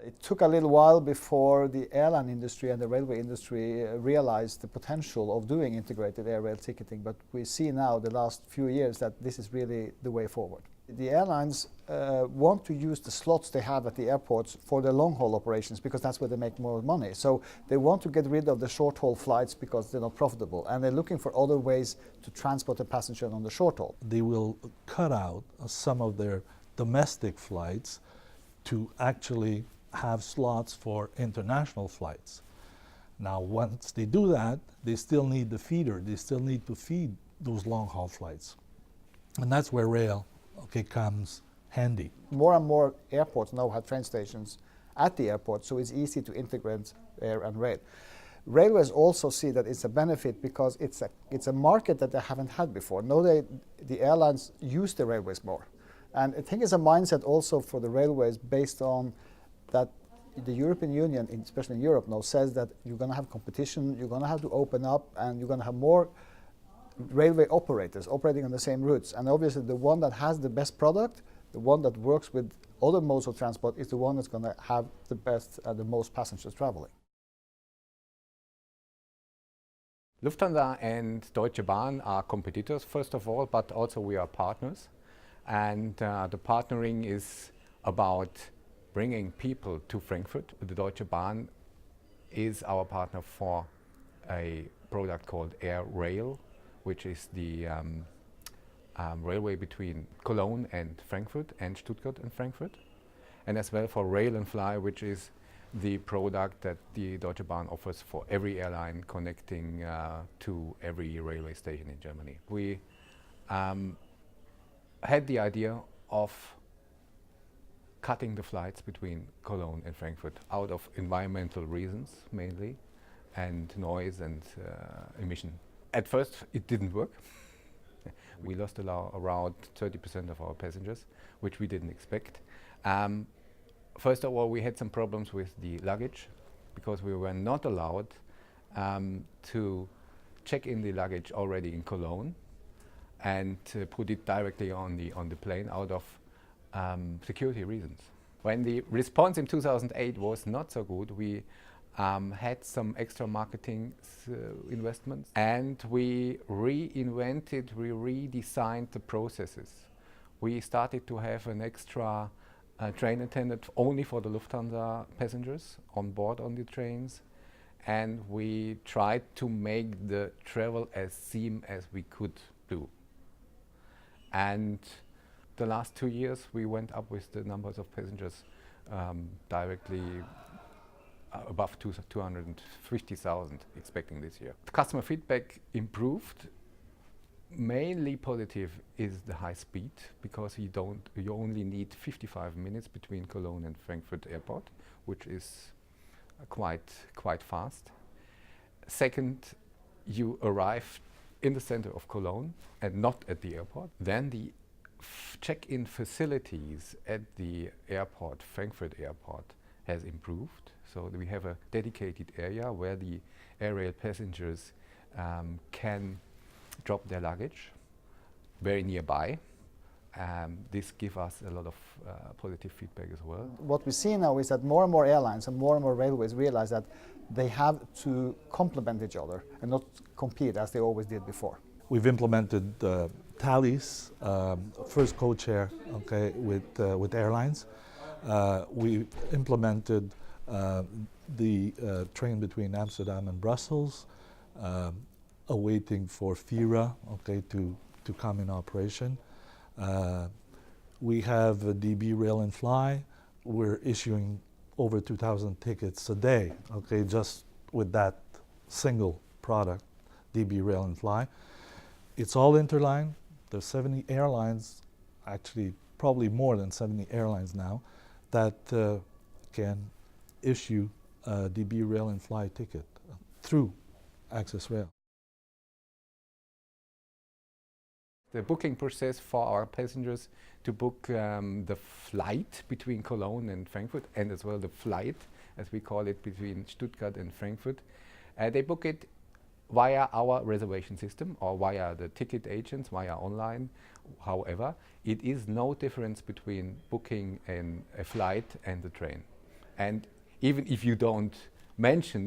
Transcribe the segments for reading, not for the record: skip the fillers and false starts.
It took a little while before the airline industry and the railway industry realized the potential of doing integrated air rail ticketing, but we see now the last few years that this is really the way forward. The airlines want to use the slots they have at the airports for their long-haul operations because that's where they make more money. So they want to get rid of the short-haul flights because they're not profitable, and they're looking for other ways to transport a passenger on the short-haul. They will cut out some of their domestic flights to actually have slots for international flights. Now, once they do that, they still need the feeder. They still need to feed those long-haul flights. And that's where rail comes handy. More and more airports now have train stations at the airport, so it's easy to integrate air and rail. Railways also see that it's a benefit because it's a market that they haven't had before. Now the airlines use the railways more. And I think it's a mindset also for the railways based on that the European Union, especially in Europe now, says that you're going to have competition, you're going to have to open up, and you're going to have more railway operators operating on the same routes. And obviously the one that has the best product, the one that works with other modes of transport, is the one that's going to have the best and the most passengers traveling. Lufthansa and Deutsche Bahn are competitors, first of all, but also we are partners. And the partnering is about bringing people to Frankfurt. The Deutsche Bahn is our partner for a product called AirRail, which is the railway between Cologne and Frankfurt and Stuttgart and Frankfurt. And as well for Rail and Fly, which is the product that the Deutsche Bahn offers for every airline connecting to every railway station in Germany. We had the idea of cutting the flights between Cologne and Frankfurt out of environmental reasons mainly, and noise and emission. At first it didn't work. We lost around 30% of our passengers, which we didn't expect. First of all, we had some problems with the luggage because we were not allowed to check in the luggage already in Cologne and put it directly on the plane out of security reasons. When the response in 2008 was not so good, we had some extra marketing investments, and we reinvented, we redesigned the processes. We started to have an extra train attendant only for the Lufthansa passengers on board on the trains, and we tried to make the travel as seamless as we could do. And the last 2 years we went up with the numbers of passengers directly above 250,000, expecting this year. The customer feedback improved. Mainly positive is the high speed, because you only need 55 minutes between Cologne and Frankfurt Airport, which is quite fast. Second, you arrive in the center of Cologne and not at the airport. Then the check-in facilities at the airport, Frankfurt Airport, has improved. So we have a dedicated area where the AirRail passengers can drop their luggage very nearby. This gives us a lot of positive feedback as well. What we see now is that more and more airlines and more railways realize that they have to complement each other and not compete as they always did before. We've implemented Thalys, first co-chair with airlines. We implemented the train between Amsterdam and Brussels, awaiting for FIRA to come in operation. We have DB Rail and Fly. We're issuing over 2,000 tickets a day, just with that single product, DB Rail and Fly. It's all interline. There's 70 airlines, actually probably more than 70 airlines now, that can issue a DB Rail and Fly ticket through AccesRail. The booking process for our passengers to book the flight between Cologne and Frankfurt, and as well the flight, as we call it, between Stuttgart and Frankfurt, they book it via our reservation system or via the ticket agents, via online. However, it is no difference between booking a flight and the train. And even if you don't mention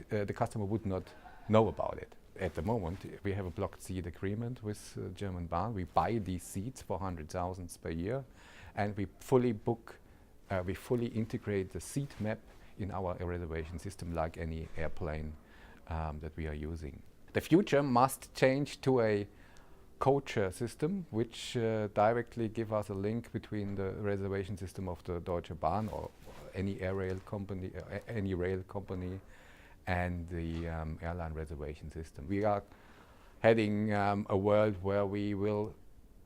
the customer would not know about it. At the moment, we have a blocked seat agreement with German Bahn. We buy these seats for 100,000 per year, and we fully integrate the seat map in our reservation system like any airplane that we are using. The future must change to a co-chair system, which directly give us a link between the reservation system of the Deutsche Bahn or any AirRail company, any rail company, and the airline reservation system. We are heading a world where we will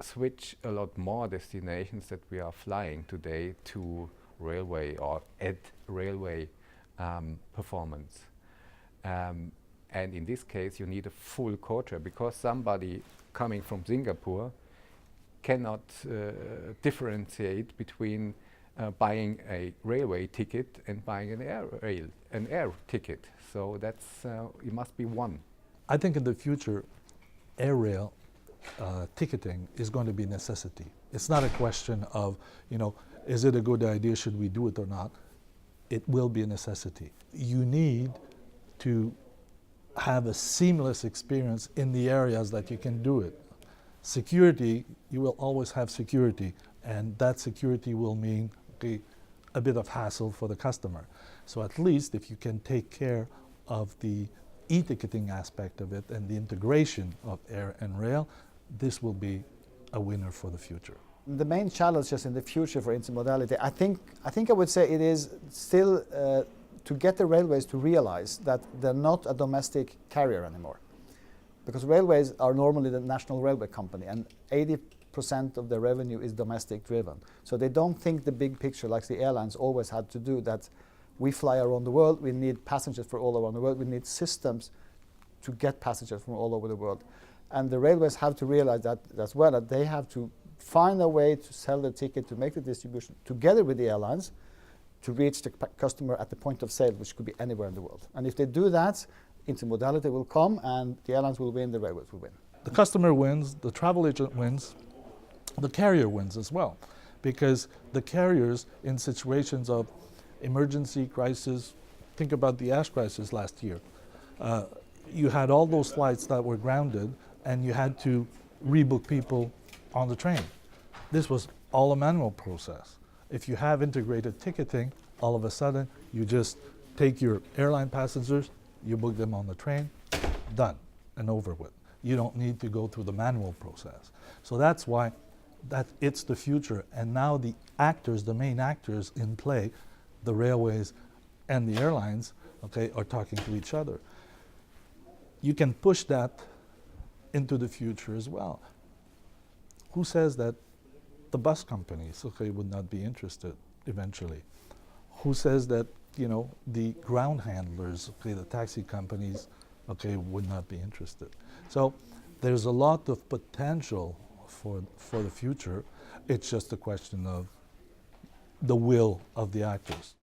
switch a lot more destinations that we are flying today to railway or at railway performance. And in this case, you need a full co-chair because somebody coming from Singapore cannot differentiate between buying a railway ticket and buying an air ticket. So that's it must be one. I think in the future, AirRail ticketing is going to be a necessity. It's not a question of, is it a good idea, should we do it or not? It will be a necessity. You need to have a seamless experience in the areas that you can do it. Security, you will always have security, and that security will mean a bit of hassle for the customer. So at least if you can take care of the e-ticketing aspect of it and the integration of air and rail, this will be a winner for the future. The main challenges in the future for intermodality, I think I would say it is still to get the railways to realize that they're not a domestic carrier anymore. Because railways are normally the national railway company, and 80% of their revenue is domestic driven. So they don't think the big picture like the airlines always had to do, that we fly around the world, we need passengers from all around the world, we need systems to get passengers from all over the world. And the railways have to realize that as well, that they have to find a way to sell the ticket, to make the distribution together with the airlines, to reach the customer at the point of sale, which could be anywhere in the world. And if they do that, intermodality will come and the airlines will win, the railways will win. The customer wins, the travel agent wins, the carrier wins as well. Because the carriers in situations of emergency crisis, think about the ash crisis last year. You had all those flights that were grounded and you had to rebook people on the train. This was all a manual process. If you have integrated ticketing, all of a sudden you just take your airline passengers, you book them on the train, done and over with. You don't need to go through the manual process. So that's why it's the future. And now the actors, the main actors in play, the railways and the airlines, are talking to each other. You can push that into the future as well. Who says that the bus companies, would not be interested eventually? Who says that, the ground handlers, the taxi companies, would not be interested? So there's a lot of potential for the future. It's just a question of the will of the actors.